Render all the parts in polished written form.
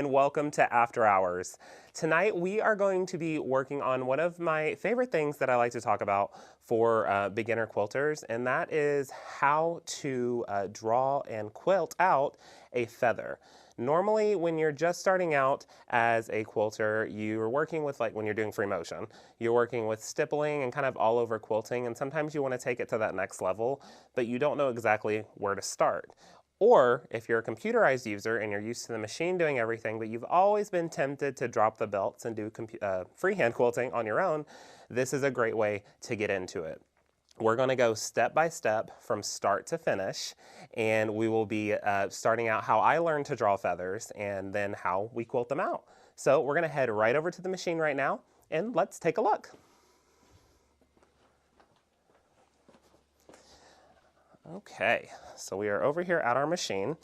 and welcome to After Hours. Tonight we are going to be working on one of my favorite things that I like to talk about for beginner quilters, and that is how to draw and quilt out a feather. Normally, when you're just starting out as a quilter, you're working with, like when you're doing free motion, you're working with stippling and kind of all over quilting, and sometimes you want to take it to that next level, but you don't know exactly where to start. Or if you're a computerized user and you're used to the machine doing everything, but you've always been tempted to drop the belts and do freehand quilting on your own, this is a great way to get into it. We're going to go step by step from start to finish, and we will be starting out how I learned to draw feathers and then how we quilt them out. So we're going to head right over to the machine right now, and let's take a look. Okay, so we are over here at our machine,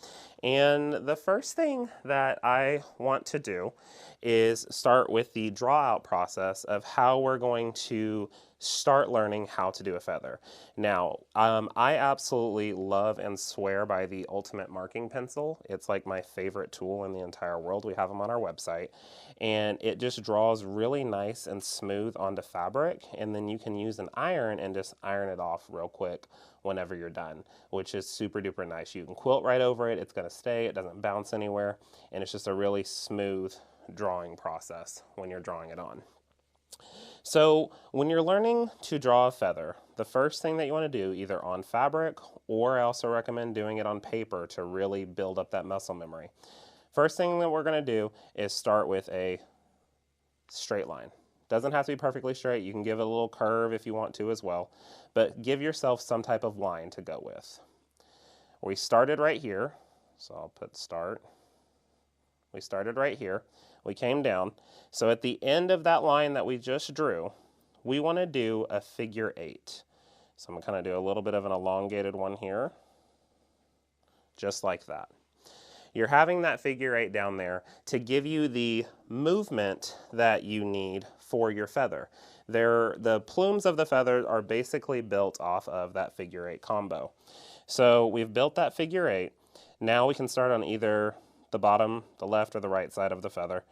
and the first thing that I want to do is start with the draw out process of how we're going to start learning how to do a feather. Now, I absolutely love and swear by the Ultimate Marking Pencil. It's like my favorite tool in the entire world. We have them on our website, and it just draws really nice and smooth onto fabric, and then you can use an iron and just iron it off real quick whenever you're done, which is super duper nice. You can quilt right over it, it's going to stay, it doesn't bounce anywhere, and it's just a really smooth drawing process when you're drawing it on. So when you're learning to draw a feather, the first thing that you want to do, either on fabric, or I also recommend doing it on paper to really build up that muscle memory. First thing that we're going to do is start with a straight line. Doesn't have to be perfectly straight. You can give it a little curve if you want to as well, but give yourself some type of line to go with. We started right here, so I'll put start. We started right here. We came down. So at the end of that line that we just drew, we want to do a figure 8. So I'm going to kind of do a little bit of an elongated one here, just like that. You're having that figure 8 down there to give you the movement that you need for your feather. The plumes of the feather are basically built off of that figure 8 combo. So we've built that figure 8. Now we can start on either the bottom, the left, or the right side of the feather.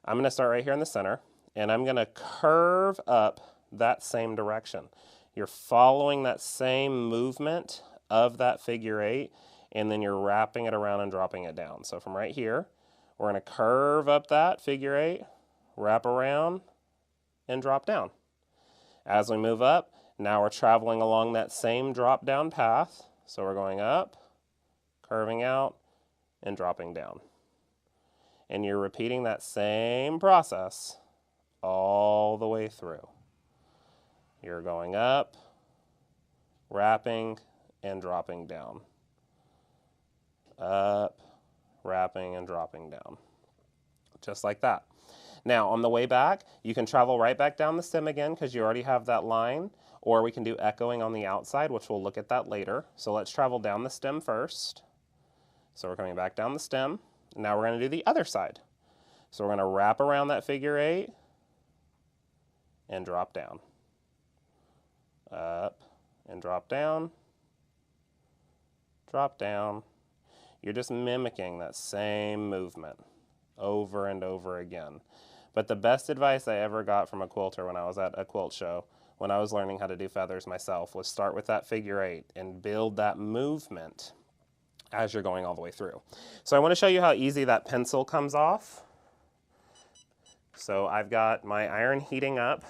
I'm going to start right here in the center, and I'm going to curve up that same direction. You're following that same movement of that figure 8, and then you're wrapping it around and dropping it down. So from right here, we're going to curve up that figure 8, wrap around, and drop down. As we move up, now we're traveling along that same drop down path. So we're going up, curving out, and dropping down. And you're repeating that same process all the way through. You're going up, wrapping, and dropping down. Up, wrapping, and dropping down. Just like that. Now, on the way back, you can travel right back down the stem again because you already have that line, or we can do echoing on the outside, which we'll look at that later. So let's travel down the stem first. So we're coming back down the stem. Now we're going to do the other side. So we're going to wrap around that figure 8 and drop down. Up and drop down. Drop down. You're just mimicking that same movement over and over again. But the best advice I ever got from a quilter when I was at a quilt show, when I was learning how to do feathers myself, was start with that figure 8 and build that movement as you're going all the way through. So I want to show you how easy that pencil comes off. So I've got my iron heating up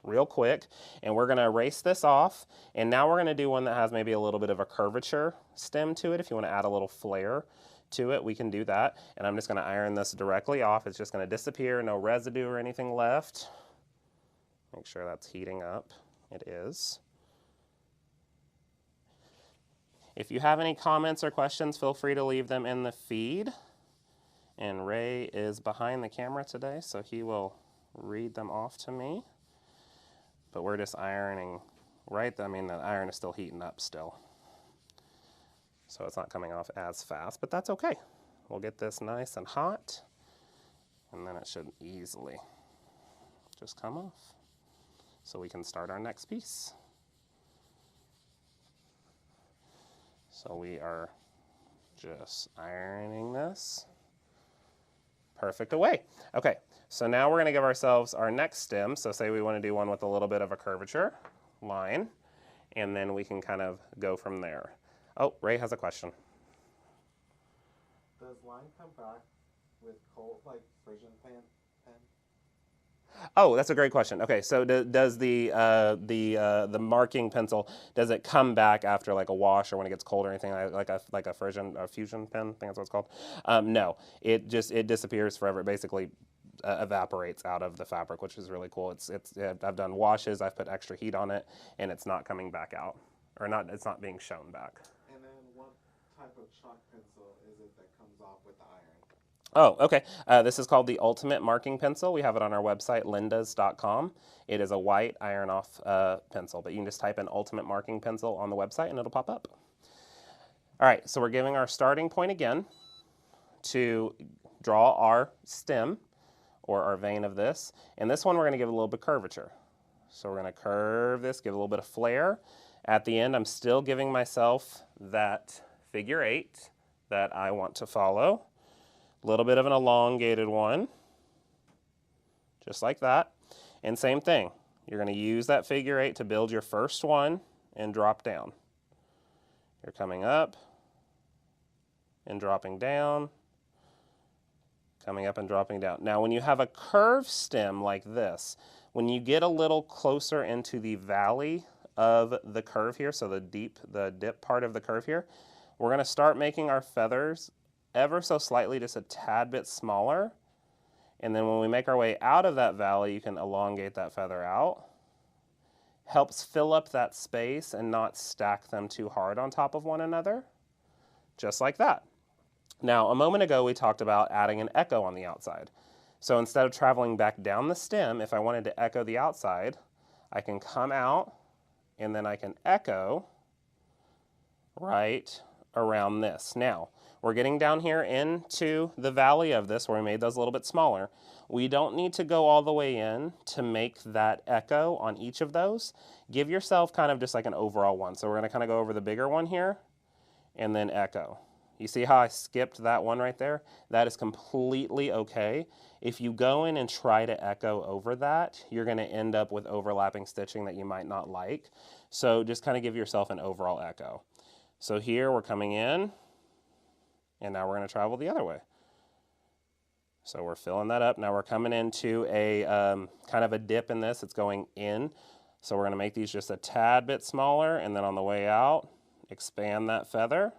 real quick, and we're going to erase this off, and now we're going to do one that has maybe a little bit of a curvature stem to it. If you want to add a little flair to it, we can do that, and I'm just going to iron this directly off. It's just going to disappear, no residue or anything left. Make sure that's heating up. It is. If you have any comments or questions, feel free to leave them in the feed. And Ray is behind the camera today, so he will read them off to me. But we're just ironing right, I mean, the iron is still heating up still. So it's not coming off as fast, but that's okay. We'll get this nice and hot, and then it should easily just come off. So we can start our next piece. So we are just ironing this. perfect away. Okay, so now we're going to give ourselves our next stem. So say we want to do one with a little bit of a curvature line, and then we can kind of go from there. Oh, Ray has a question. Does line come back with cold, like Frisian pen? Oh, that's a great question. Okay, so does the marking pencil, does it come back after like a wash or when it gets cold or anything like a Frisian or fusion pen? I think that's what it's called. No, it disappears forever. It basically evaporates out of the fabric, which is really cool. I've done washes. I've put extra heat on it, and it's not coming back out, or not. It's not being shown back. And then what type of chalk pencil is it that comes off with the iron? Oh, okay. This is called the Ultimate Marking Pencil. We have it on our website, lindas.com. It is a white iron-off pencil, but you can just type in Ultimate Marking Pencil on the website and it'll pop up. All right, so we're giving our starting point again to draw our stem or our vein of this. And this one we're going to give a little bit of curvature. So we're going to curve this, give a little bit of flare. At the end, I'm still giving myself that figure 8 that I want to follow. A little bit of an elongated one, just like that. And same thing, you're going to use that figure 8 to build your first one and drop down. You're coming up and dropping down, coming up and dropping down. Now when you have a curved stem like this, when you get a little closer into the valley of the curve here, so the dip part of the curve here, we're going to start making our feathers ever so slightly, just a tad bit smaller. And then when we make our way out of that valley, you can elongate that feather out. Helps fill up that space and not stack them too hard on top of one another. Just like that. Now, a moment ago, we talked about adding an echo on the outside. So instead of traveling back down the stem, if I wanted to echo the outside, I can come out and then I can echo right around this. Now, we're getting down here into the valley of this where we made those a little bit smaller. We don't need to go all the way in to make that echo on each of those. Give yourself kind of just like an overall one. So we're going to kind of go over the bigger one here and then echo. You see how I skipped that one right there? That is completely okay. If you go in and try to echo over that, you're going to end up with overlapping stitching that you might not like. So just kind of give yourself an overall echo. So here we're coming in. And now we're going to travel the other way. So we're filling that up. Now we're coming into a kind of a dip in this. It's going in. So we're going to make these just a tad bit smaller. And then on the way out, expand that feather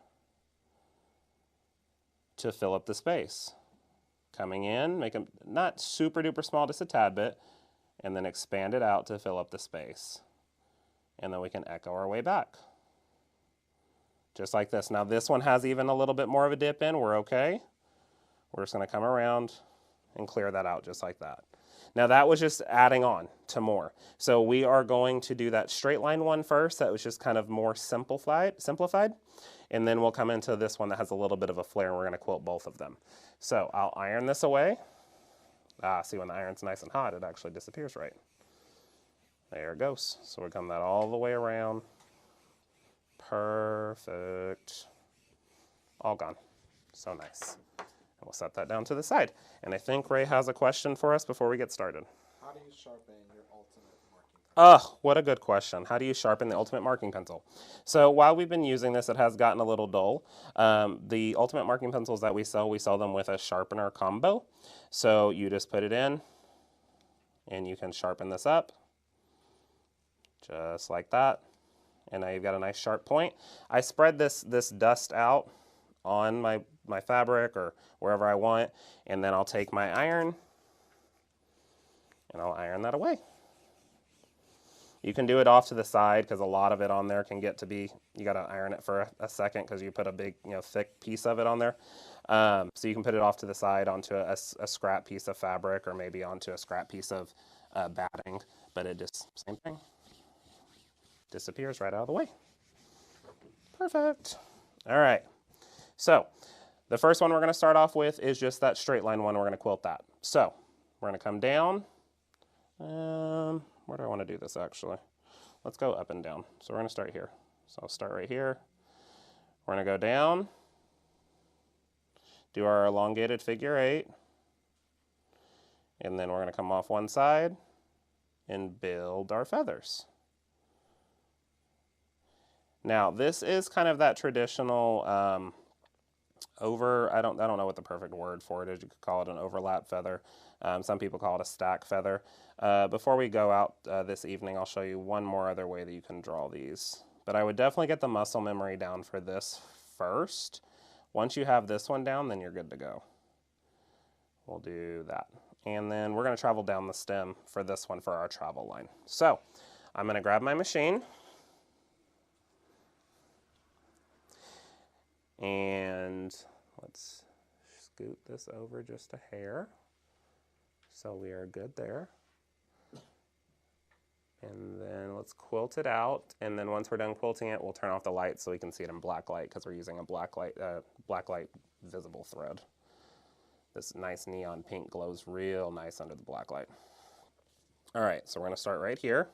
to fill up the space. Coming in, make them not super duper small, just a tad bit. And then expand it out to fill up the space. And then we can echo our way back. Just like this. Now this one has even a little bit more of a dip in. We're okay. We're just going to come around and clear that out just like that. Now that was just adding on to more. So we are going to do that straight line one first. That was just kind of more simplified. And then we'll come into this one that has a little bit of a flare and we're going to quilt both of them. So I'll iron this away. See, when the iron's nice and hot, it actually disappears right. There it goes. So we'll come that all the way around. Perfect. All gone. So nice. And we'll set that down to the side. And I think Ray has a question for us before we get started. How do you sharpen your ultimate marking pencil? Oh, what a good question. How do you sharpen the Ultimate Marking Pencil? So while we've been using this, it has gotten a little dull. The Ultimate Marking Pencils that we sell them with a sharpener combo. So you just put it in and you can sharpen this up just like that. And now you've got a nice sharp point. I spread this dust out on my fabric or wherever I want, and then I'll take my iron and I'll iron that away. You can do it off to the side because a lot of it on there can get to be, you got to iron it for a second because you put a big, thick piece of it on there. So you can put it off to the side onto a scrap piece of fabric or maybe onto a scrap piece of batting, but it just, same thing. Disappears right out of the way. Perfect. All right. So the first one we're going to start off with is just that straight line one. We're going to quilt that. So we're going to come down. Where do I want to do this actually? Let's go up and down. So we're going to start here. So I'll start right here. We're going to go down, do our elongated figure 8, And then we're going to come off one side and build our feathers. Now this is kind of that traditional I don't know what the perfect word for it is. You could call it an overlap feather. Some people call it a stack feather. Before we go out this evening, I'll show you one more other way that you can draw these. But I would definitely get the muscle memory down for this first. Once you have this one down, then you're good to go. We'll do that. And then we're going to travel down the stem for this one for our travel line. So I'm going to grab my machine. And let's scoot this over just a hair. So we are good there. And then let's quilt it out. And then once we're done quilting it, we'll turn off the light so we can see it in black light because we're using a black light visible thread. This nice neon pink glows real nice under the black light. All right, so we're going to start right here.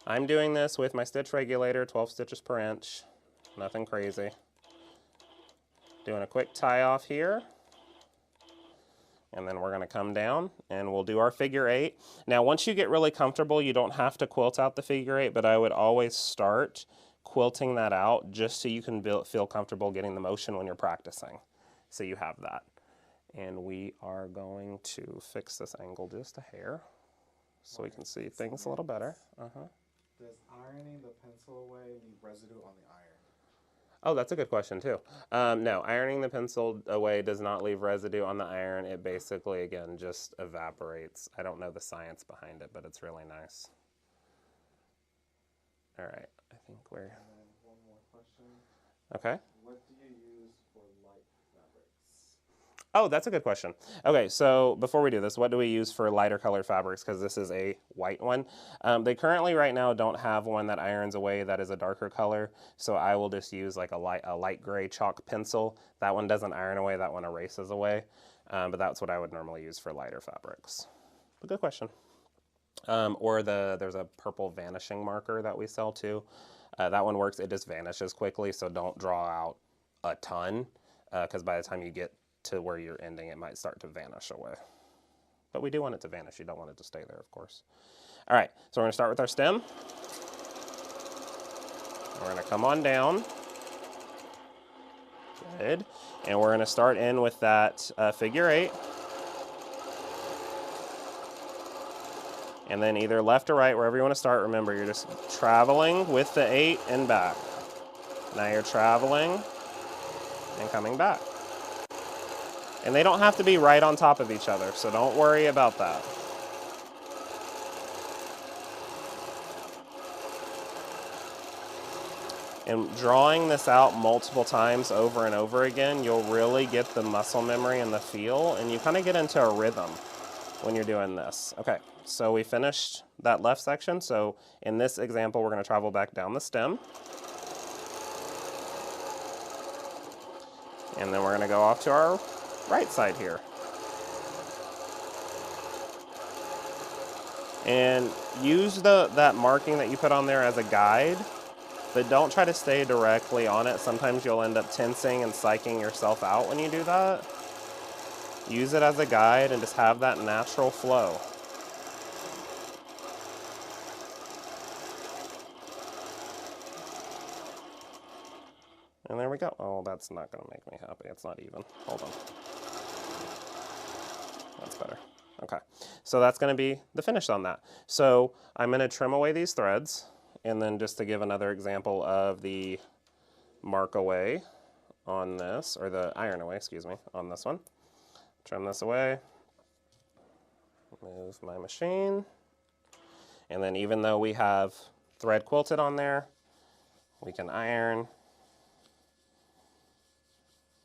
I'm doing this with my stitch regulator, 12 stitches per inch. Nothing crazy. Doing a quick tie off here. And then we're going to come down and we'll do our figure 8. Now once you get really comfortable, you don't have to quilt out the figure 8, but I would always start quilting that out just so you can feel comfortable getting the motion when you're practicing. So you have that. And we are going to fix this angle just a hair so we can see things a little better. Does ironing the pencil away leave residue on the iron? Oh, that's a good question too. No, ironing the pencil away does not leave residue on the iron. It basically, again, just evaporates. I don't know the science behind it, but it's really nice. All right, I think we're... And then one more question. Okay. What do you use for light fabrics? Oh, that's a good question. Okay, so before we do this, what do we use for lighter colored fabrics? Because this is a white one. They currently right now don't have one that irons away that is a darker color, so I will just use like a light gray chalk pencil. That one doesn't iron away, that one erases away, but that's what I would normally use for lighter fabrics. But good question. Or there's a purple vanishing marker that we sell too. That one works, it just vanishes quickly, so don't draw out a ton, because by the time you get to where you're ending, it might start to vanish away. But we do want it to vanish. You don't want it to stay there, of course. All right, so we're going to start with our stem. We're going to come on down. Good. And we're going to start in with that figure 8. And then either left or right, wherever you want to start. Remember, you're just traveling with the 8 and back. Now you're traveling and coming back. And they don't have to be right on top of each other, so don't worry about that. And drawing this out multiple times over and over again, you'll really get the muscle memory and the feel, and you kind of get into a rhythm when you're doing this. Okay, so we finished that left section, so in this example, we're going to travel back down the stem. And then we're going to go off to our right side here. And use that marking that you put on there as a guide, but don't try to stay directly on it. Sometimes you'll end up tensing and psyching yourself out when you do that. Use it as a guide and just have that natural flow. And there we go. Oh, that's not going to make me happy. It's not even. Hold on. That's better. Okay. So that's going to be the finish on that. So I'm going to trim away these threads. And then just to give another example of the mark away on this, or the iron away, excuse me, on this one. Trim this away. Move my machine. And then even though we have thread quilted on there, we can iron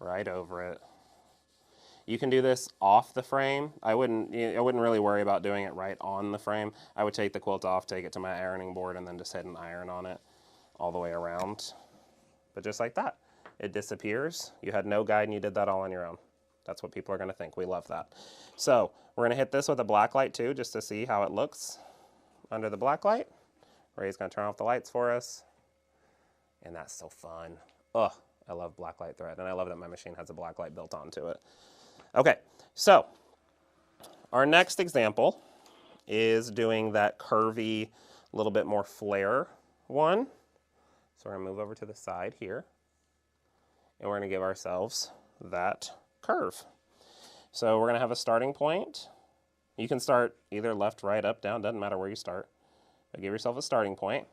right over it. You can do this off the frame. I wouldn't really worry about doing it right on the frame. I would take the quilt off, take it to my ironing board, and then just hit an iron on it all the way around. But just like that, it disappears. You had no guide and you did that all on your own. That's what people are going to think. We love that. So we're going to hit this with a black light too, just to see how it looks under the black light. Ray's going to turn off the lights for us. And that's so fun. Ugh, I love black light thread, and I love that my machine has a black light built onto it. Okay, so our next example is doing that curvy, a little bit more flare one. So we're going to move over to the side here, and we're going to give ourselves that curve. So we're going to have a starting point. You can start either left, right, up, down, doesn't matter where you start. But give yourself a starting point,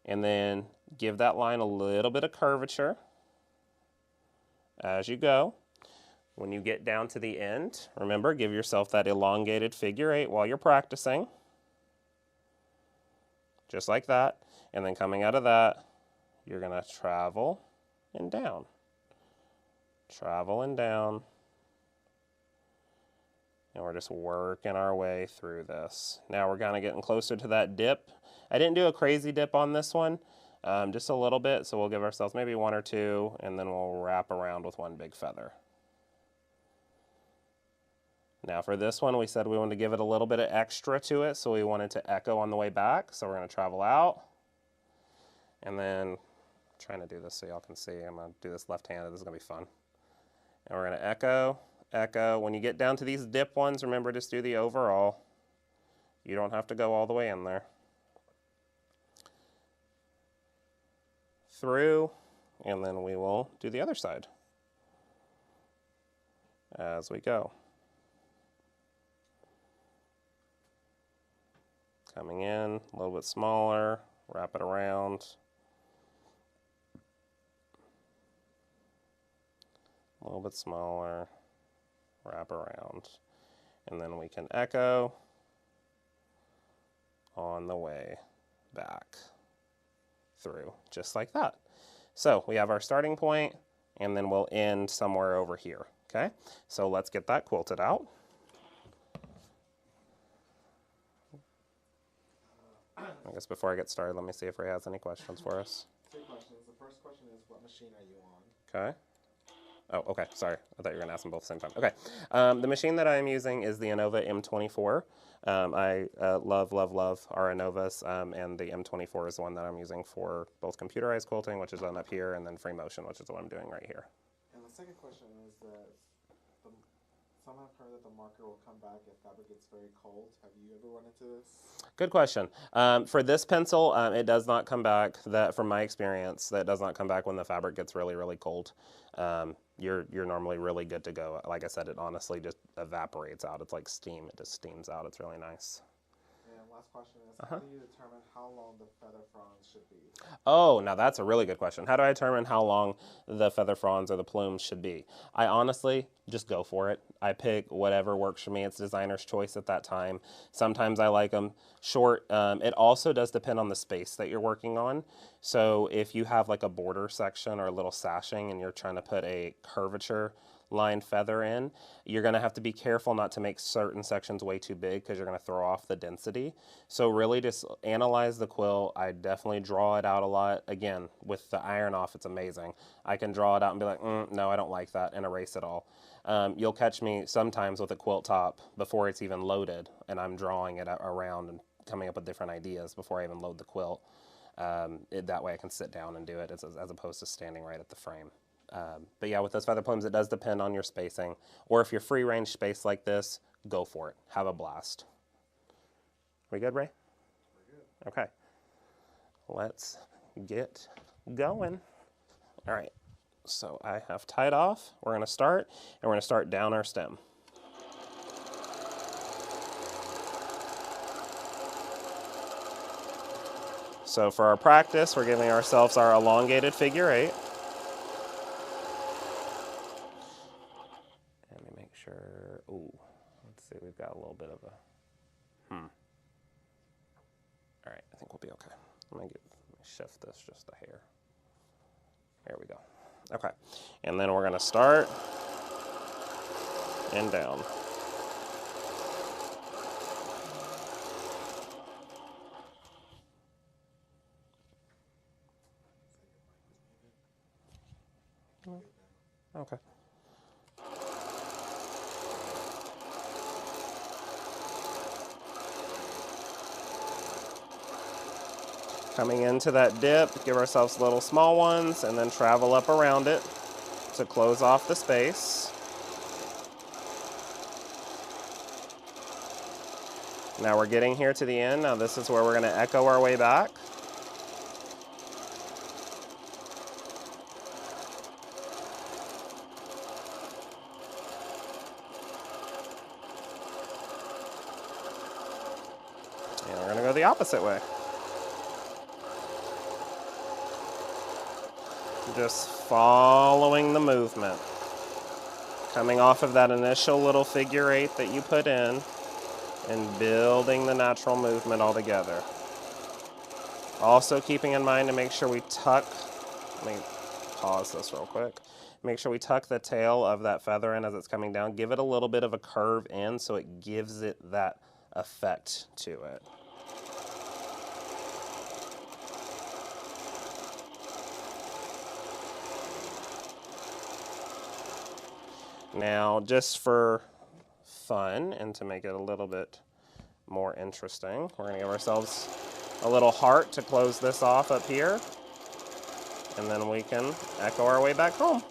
and then give that line a little bit of curvature as you go. When you get down to the end, remember, give yourself that elongated figure 8 while you're practicing. Just like that. And then coming out of that, you're going to travel and down. Travel and down. And we're just working our way through this. Now we're kind of getting closer to that dip. I didn't do a crazy dip on this one, just a little bit. So we'll give ourselves maybe 1 or 2, and then we'll wrap around with 1 big feather. Now for this one, we said we wanted to give it a little bit of extra to it, so we wanted to echo on the way back. So we're going to travel out, and then I'm trying to do this so y'all can see. I'm going to do this left-handed. This is going to be fun. And we're going to echo, echo. When you get down to these dip ones, remember, just do the overall. You don't have to go all the way in there. Through, and then we will do the other side as we go. Coming in, a little bit smaller, wrap it around. A little bit smaller, wrap around. And then we can echo on the way back through, just like that. So we have our starting point, and then we'll end somewhere over here, okay? So let's get that quilted out. I guess before I get started, let me see if Ray has any questions for us. 2 questions. The first question is, what machine are you on? Okay. Oh, okay. Sorry. I thought you were going to ask them both at the same time. Okay. The machine that I'm using is the Innova M24. I love, love, love our Innovas, and the M24 is the one that I'm using for both computerized quilting, which is on up here, and then free motion, which is what I'm doing right here. And the second question is that some have heard that the marker will come back if fabric gets very cold. Have you ever run into this? Good question. For this pencil, it does not come back. That, from my experience, that does not come back when the fabric gets really, really cold. You're normally really good to go. Like I said, it honestly just evaporates out. It's like steam. It just steams out. It's really nice. And last question is, how do you determine how long the feather fronds should be? Oh, now that's a really good question. How do I determine how long the feather fronds or the plumes should be? I honestly just go for it. I pick whatever works for me. It's designer's choice at that time. Sometimes I like them short. It also does depend on the space that you're working on. So if you have like a border section or a little sashing and you're trying to put a curvature line feather in, you're going to have to be careful not to make certain sections way too big because you're going to throw off the density. So really just analyze the quilt. I definitely draw it out a lot. Again, with the iron off, it's amazing. I can draw it out and be like, no, I don't like that, and erase it all. You'll catch me sometimes with a quilt top before it's even loaded, and I'm drawing it around and coming up with different ideas before I even load the quilt. That way I can sit down and do it as opposed to standing right at the frame. But yeah, with those feather plumes, it does depend on your spacing. Or if you're free range space like this, go for it. Have a blast. We good, Ray? We're good. Okay. Let's get going. All right. So I have tied off. We're going to start, and we're going to start down our stem. So for our practice, we're giving ourselves our elongated figure 8. Sure. Ooh, let's see. We've got a little bit of a. All right, I think we'll be okay. Let me shift this just a hair. There we go. Okay, and then we're gonna start and down. Okay. Coming into that dip, give ourselves little small ones and then travel up around it to close off the space. Now we're getting here to the end. Now this is where we're going to echo our way back. And we're going to go the opposite way. Just following the movement. Coming off of that initial little figure 8 that you put in and building the natural movement all together. Also keeping in mind to make sure we tuck, let me pause this real quick. Make sure we tuck the tail of that feather in as it's coming down. Give it a little bit of a curve in so it gives it that effect to it. Now, just for fun and to make it a little bit more interesting, we're going to give ourselves a little heart to close this off up here, and then we can echo our way back home.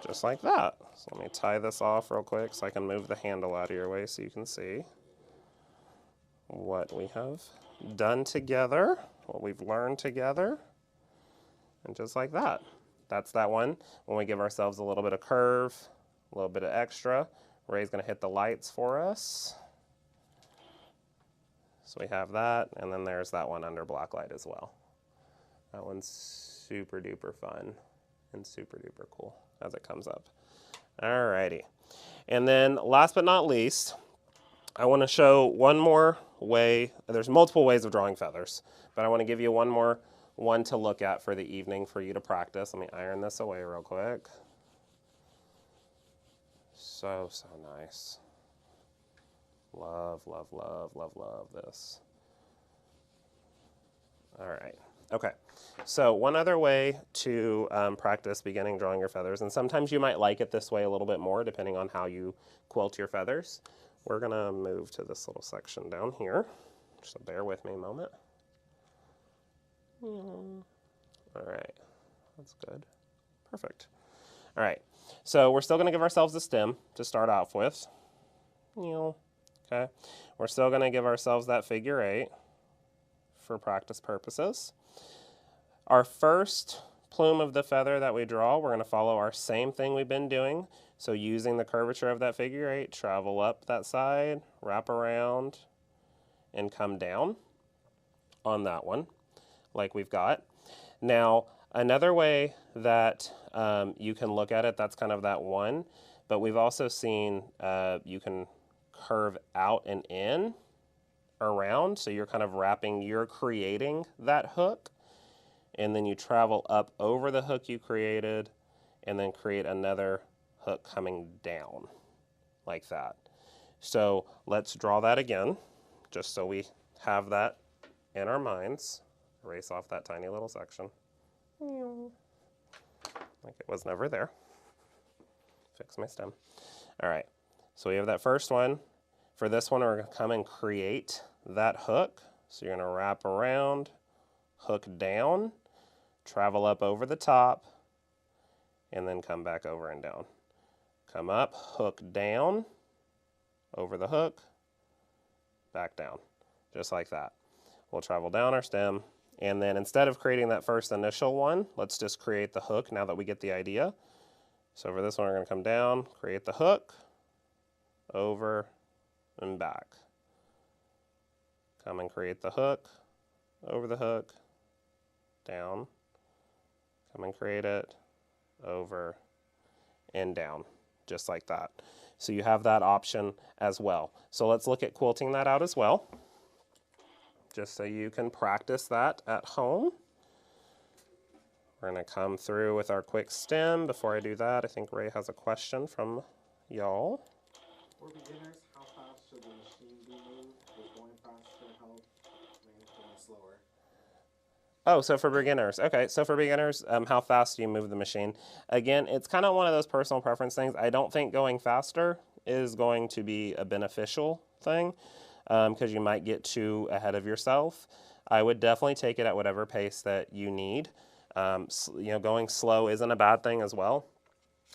Just like that. So let me tie this off real quick so I can move the handle out of your way so you can see what we have done together, what we've learned together, and just like that. That's that one. When we give ourselves a little bit of curve, a little bit of extra, Ray's going to hit the lights for us. So we have that, and then there's that one under black light as well. That one's super duper fun and super duper cool as it comes up. Alrighty. And then last but not least, I want to show one more way. There's multiple ways of drawing feathers, but I want to give you one more one to look at for the evening for you to practice. Let me iron this away real quick. So, so nice. Love, love, love, love, love this. All right. Okay. So one other way to practice beginning drawing your feathers, and sometimes you might like it this way a little bit more depending on how you quilt your feathers. We're going to move to this little section down here, so bear with me a moment. All right, that's good. Perfect. All right, so we're still going to give ourselves a stem to start off with. Okay, we're still going to give ourselves that figure 8 for practice purposes. Our first plume of the feather that we draw, we're going to follow our same thing we've been doing. So using the curvature of that figure 8, travel up that side, wrap around, and come down on that one, like we've got. Now, another way that you can look at it, that's kind of that one, but we've also seen you can curve out and in around, so you're kind of wrapping, you're creating that hook, and then you travel up over the hook you created, and then create another hook coming down, like that. So let's draw that again, just so we have that in our minds. Erase off that tiny little section. Like it was never there. Fix my stem. All right, so we have that first one. For this one, we're going to come and create that hook. So you're going to wrap around, hook down, travel up over the top, and then come back over and down. Come up, hook down, over the hook, back down, just like that. We'll travel down our stem, and then instead of creating that first initial one, let's just create the hook now that we get the idea. So for this one, we're going to come down, create the hook, over, and back. Come and create the hook, over the hook, down. Come and create it, over, and down, just like that. So you have that option as well. So let's look at quilting that out as well, just so you can practice that at home. We're going to come through with our quick stem. Before I do that, I think Ray has a question from y'all. For beginners, how fast should the machine be moved? Does going faster help? Maybe going slower? Oh, so for beginners. Okay, so for beginners, how fast do you move the machine? Again, it's kind of one of those personal preference things. I don't think going faster is going to be a beneficial thing because you might get too ahead of yourself. I would definitely take it at whatever pace that you need. You know, going slow isn't a bad thing as well.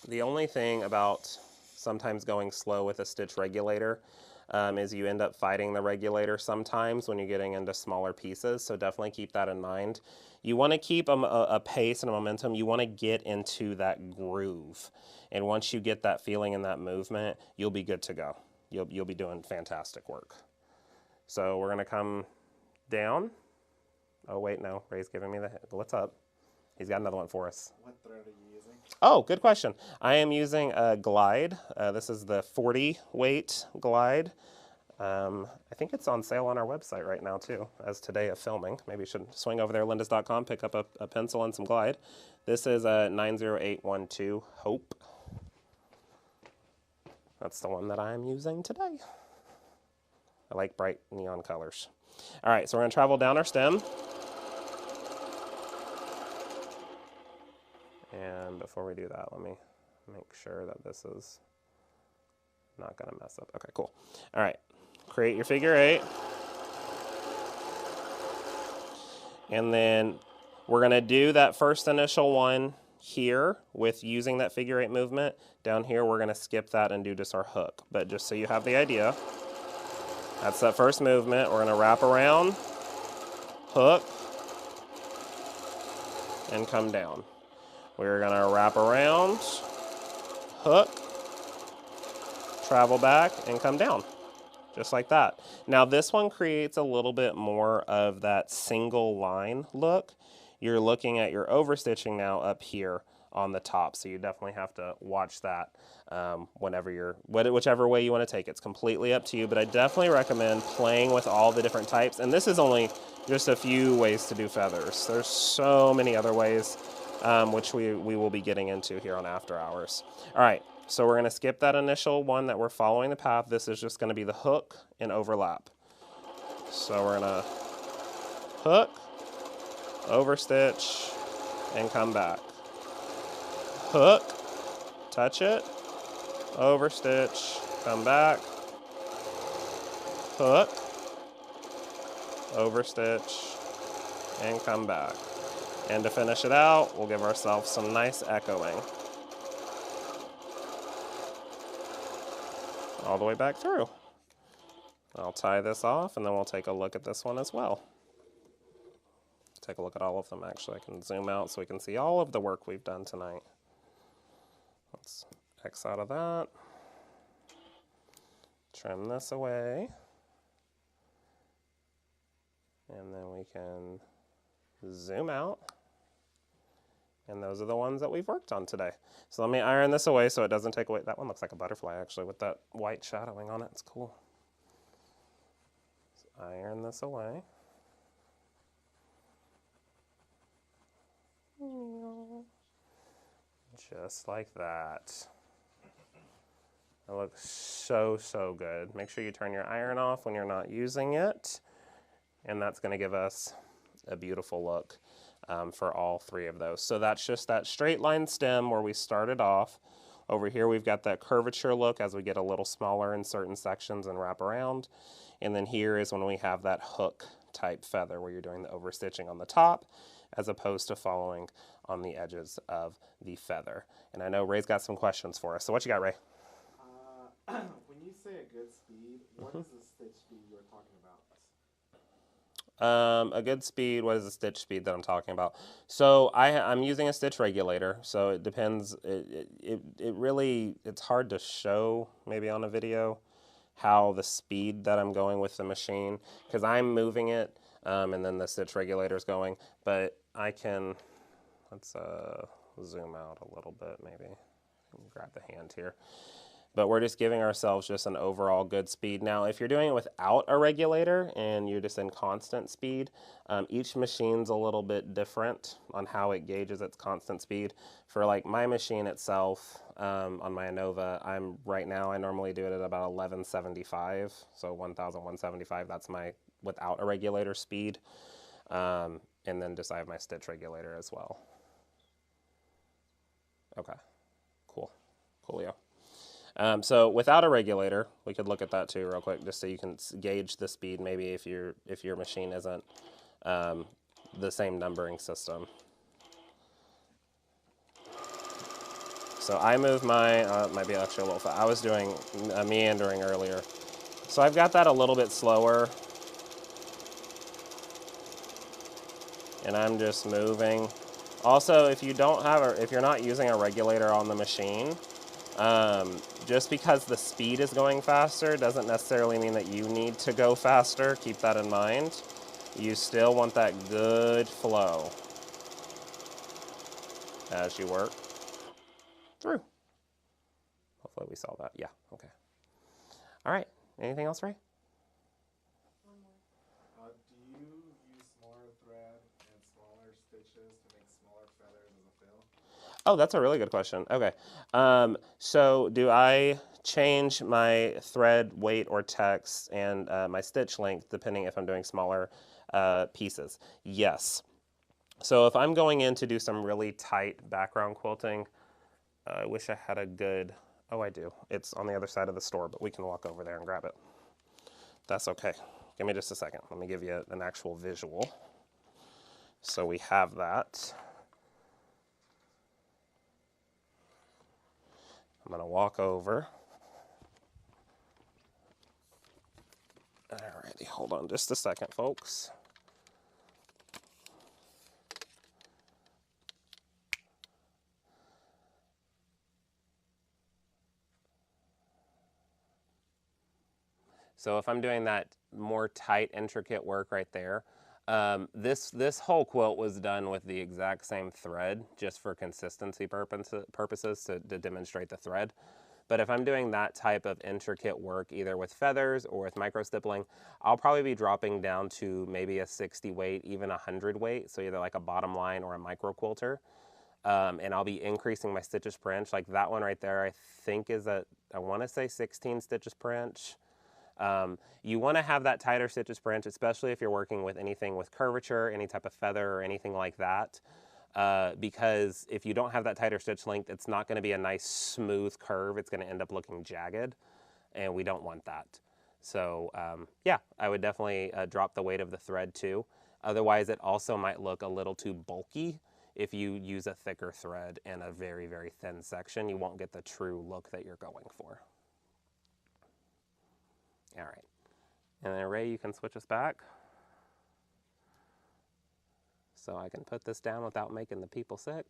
The only thing about sometimes going slow with a stitch regulator is you end up fighting the regulator sometimes when you're getting into smaller pieces, so definitely keep that in mind. You want to keep a pace and a momentum. You want to get into that groove, and once you get that feeling and that movement, you'll be good to go. You'll be doing fantastic work. So we're going to come down. Oh, wait, no. Ray's giving me the... What's up? He's got another one for us. What thread are you using? Oh, good question. I am using a Glide. This is the 40 weight Glide. I think it's on sale on our website right now, too, as today of filming. Maybe you should swing over there, lindis.com, pick up a pencil and some Glide. This is a 90812 Hope. That's the one that I'm using today. I like bright neon colors. All right, so we're going to travel down our stem. And before we do that, let me make sure that this is not going to mess up. Okay, cool. All right, create your figure 8. And then we're going to do that first initial one here with using that figure 8 movement. Down here, we're going to skip that and do just our hook. But just so you have the idea, that's that first movement. We're going to wrap around, hook, and come down. We're going to wrap around, hook, travel back, and come down, just like that. Now this one creates a little bit more of that single line look. You're looking at your overstitching now up here on the top, so you definitely have to watch that whichever way you want to take it. It's completely up to you, but I definitely recommend playing with all the different types. And this is only just a few ways to do feathers. There's so many other ways, which we will be getting into here on After Hours. All right, so we're going to skip that initial one that we're following the path. This is just going to be the hook and overlap. So we're going to hook, overstitch, and come back. Hook, touch it, overstitch, come back, hook, overstitch, and come back. And to finish it out, we'll give ourselves some nice echoing all the way back through. I'll tie this off, and then we'll take a look at this one as well. Take a look at all of them, actually. I can zoom out so we can see all of the work we've done tonight. Let's X out of that. Trim this away. And then we can zoom out. And those are the ones that we've worked on today. So let me iron this away so it doesn't take away. That one looks like a butterfly, actually, with that white shadowing on it. It's cool. Let's iron this away. Just like that. That looks so, so good. Make sure you turn your iron off when you're not using it. And that's going to give us a beautiful look for all 3 of those. So that's just that straight line stem where we started off. Over here we've got that curvature look as we get a little smaller in certain sections and wrap around. And then here is when we have that hook type feather where you're doing the overstitching on the top as opposed to following on the edges of the feather. And I know Ray's got some questions for us. So what you got, Ray? When you say a good speed, what is the stitch speed you're talking about? A good speed, what is the stitch speed that I'm talking about? So I'm using a stitch regulator, so it depends. It really, it's hard to show maybe on a video how the speed that I'm going with the machine, because I'm moving it and then the stitch regulator is going, but I can, let's zoom out a little bit maybe, grab the hand here. But we're just giving ourselves just an overall good speed. Now, if you're doing it without a regulator and you're just in constant speed, each machine's a little bit different on how it gauges its constant speed. For like my machine itself, on my Anova, right now I normally do it at about 1175, so 1175. That's my without a regulator speed, and then just I have my stitch regulator as well. Okay, coolio. So without a regulator, we could look at that too real quick, just so you can gauge the speed. Maybe if your machine isn't the same numbering system. So I moved my, might be actually a little fast. I was doing meandering earlier. So I've got that a little bit slower. And I'm just moving. Also, if you don't have, if you're not using a regulator on the machine, just because the speed is going faster doesn't necessarily mean that you need to go faster. Keep that in mind. You still want that good flow as you work through. Hopefully we saw that. Yeah, okay. All right, anything else, Ray? Do you use smaller thread and smaller stitches to make smaller feathers as a fill? Oh, that's a really good question. Okay. So do I change my thread weight or text and my stitch length depending if I'm doing smaller pieces? Yes. So if I'm going in to do some really tight background quilting, I wish I had a good, oh, I do. It's on the other side of the store, but we can walk over there and grab it. That's okay. Give me just a second. Let me give you an actual visual. So we have that. I'm going to walk over. Alrighty, hold on just a second, folks. So if I'm doing that more tight, intricate work right there, this whole quilt was done with the exact same thread, just for consistency purposes to demonstrate the thread. But if I'm doing that type of intricate work, either with feathers or with micro stippling, I'll probably be dropping down to maybe a 60 weight, even a 100 weight, so either like a bottom line or a micro quilter. And I'll be increasing my stitches per inch. Like that one right there, I think is I want to say 16 stitches per inch. You want to have that tighter stitches per inch, especially if you're working with anything with curvature, any type of feather or anything like that. Because if you don't have that tighter stitch length, it's not going to be a nice smooth curve. It's going to end up looking jagged, and we don't want that. So yeah, I would definitely drop the weight of the thread too. Otherwise, it also might look a little too bulky. If you use a thicker thread in a very, very thin section, you won't get the true look that you're going for. All right. And then Ray, you can switch us back. So I can put this down without making the people sick.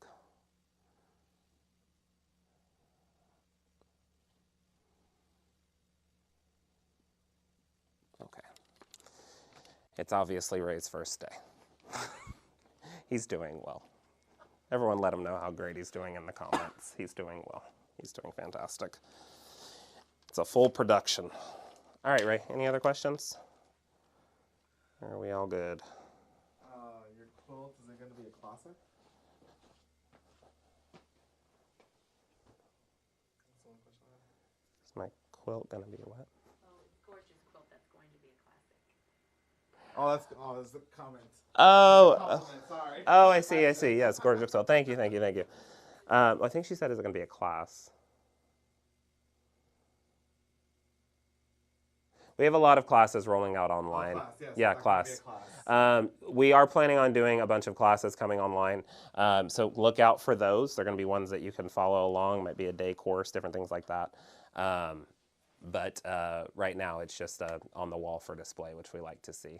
Okay. It's obviously Ray's first day. He's doing well. Everyone let him know how great he's doing in the comments. He's doing well. He's doing fantastic. It's a full production. All right, Ray, any other questions? Are we all good? Your quilt, is it going to be a classic? That's one question I have. Is my quilt going to be what? Oh, gorgeous quilt, that's going to be a classic. Oh, that's the comment. Oh, Compliment, sorry. oh, I see. Yes, gorgeous quilt. Thank you. I think she said it's going to be a class. We have a lot of classes rolling out online. Class, yes, Yeah, it's gonna be a class. class. We are planning on doing a bunch of classes coming online. So look out for those. They're going to be ones that you can follow along. Might be a day course, different things like that. But right now it's just on the wall for display, which we like to see.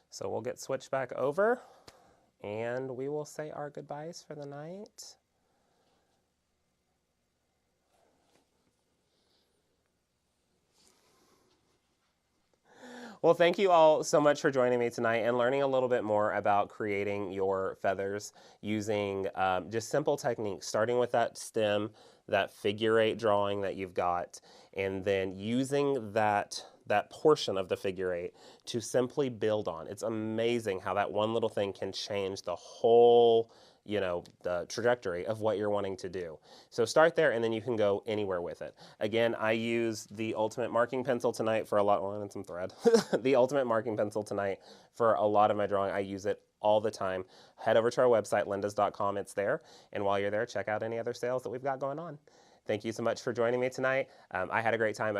So we'll get switched back over and we will say our goodbyes for the night. Well, thank you all so much for joining me tonight and learning a little bit more about creating your feathers using just simple techniques, starting with that stem, that figure 8 drawing that you've got, and then using that portion of the figure 8 to simply build on. It's amazing how that one little thing can change the whole, the trajectory of what you're wanting to do. So start there and then you can go anywhere with it. Again, I use the Ultimate Marking Pencil tonight for a lot, and some thread. The Ultimate Marking Pencil tonight for a lot of my drawing. I use it all the time. Head over to our website, lindas.com, it's there. And while you're there, check out any other sales that we've got going on. Thank you so much for joining me tonight. I had a great time.